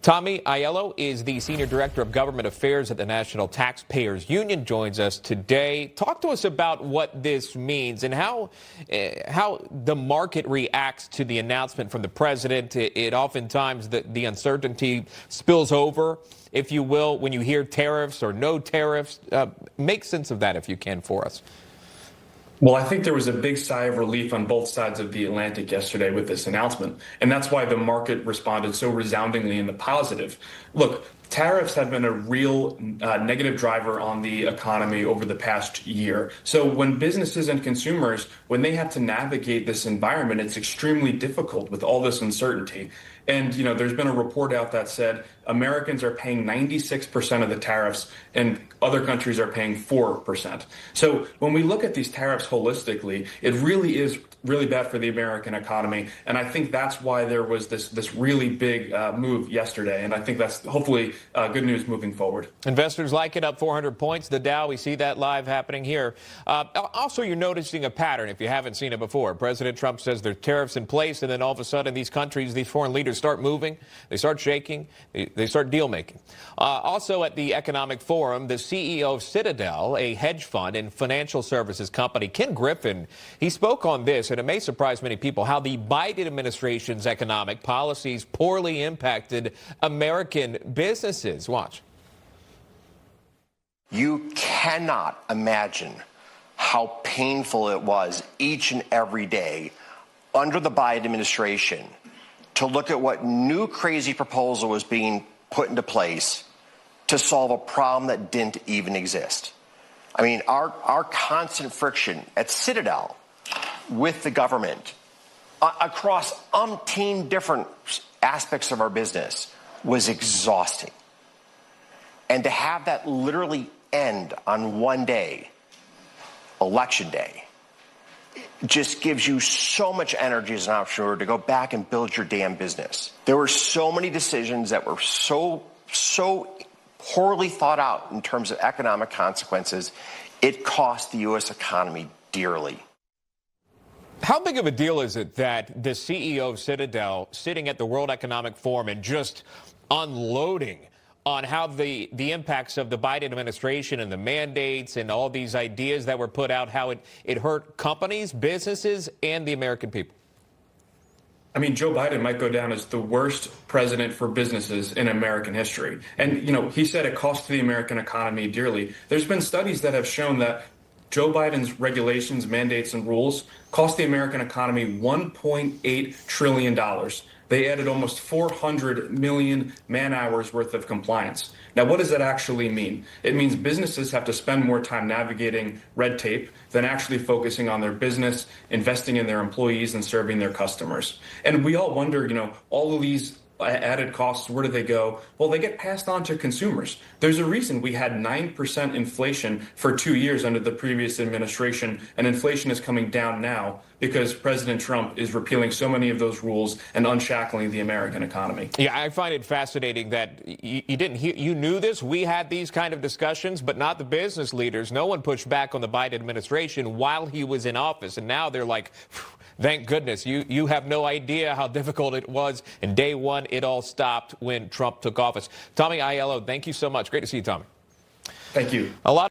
Tommy Aiello is the Senior Director of Government Affairs at the National Taxpayers Union, joins us today. Talk to us about what this means and how the market reacts to the announcement from the president. It oftentimes, the uncertainty spills over, if you will, when you hear tariffs or no tariffs. Make sense of that if you can for us. Well, I think there was a big sigh of relief on both sides of the Atlantic yesterday with this announcement, and that's why the market responded so resoundingly in the positive. Look, tariffs have been a real negative driver on the economy over the past year. So when businesses and consumers, when they have to navigate this environment, it's extremely difficult with all this uncertainty. And, there's been a report out that said Americans are paying 96% of the tariffs and other countries are paying 4%. So when we look at these tariffs holistically, it really is really bad for the American economy. And I think that's why there was this really big move yesterday. And I think that's hopefully good news moving forward. Investors like it, up 400 points. The Dow, we see that live happening here. Also, you're noticing a pattern if you haven't seen it before. President Trump says there's tariffs in place, and then all of a sudden these countries, these foreign leaders start moving, they start shaking, they start deal making. Also at the Economic Forum, the CEO of Citadel, a hedge fund and financial services company, Ken Griffin, he spoke on this, and it may surprise many people, how the Biden administration's economic policies poorly impacted American businesses. Watch. You cannot imagine how painful it was each and every day under the Biden administration to look at what new crazy proposal was being put into place to solve a problem that didn't even exist. I mean, our constant friction at Citadel with the government across umpteen different aspects of our business was exhausting. And to have that literally end on one day, Election Day, just gives you so much energy as an entrepreneur to go back and build your damn business. There were so many decisions that were so poorly thought out in terms of economic consequences. It cost the U.S. economy dearly. How big of a deal is it that the CEO of Citadel sitting at the World Economic Forum and just unloading on how the impacts of the Biden administration and the mandates and all these ideas that were put out, how it hurt companies, businesses, and the American people? I mean, Joe Biden might go down as the worst president for businesses in American history. And, he said it cost the American economy dearly. There's been studies that have shown that Joe Biden's regulations, mandates, and rules cost the American economy $1.8 trillion. They added almost 400 million man-hours worth of compliance. Now, what does that actually mean? It means businesses have to spend more time navigating red tape than actually focusing on their business, investing in their employees, and serving their customers. And we all wonder, all of these added costs, where do they go? Well, they get passed on to consumers. There's a reason we had 9% inflation for 2 years under the previous administration, and inflation is coming down now because President Trump is repealing so many of those rules and unshackling the American economy. Yeah, I find it fascinating that you knew this. We had these kind of discussions, but not the business leaders. No one pushed back on the Biden administration while he was in office, and now they're like, thank goodness. You have no idea how difficult it was. And day one, it all stopped when Trump took office. Tommy Aiello, thank you so much. Great to see you, Tommy. Thank you. A lot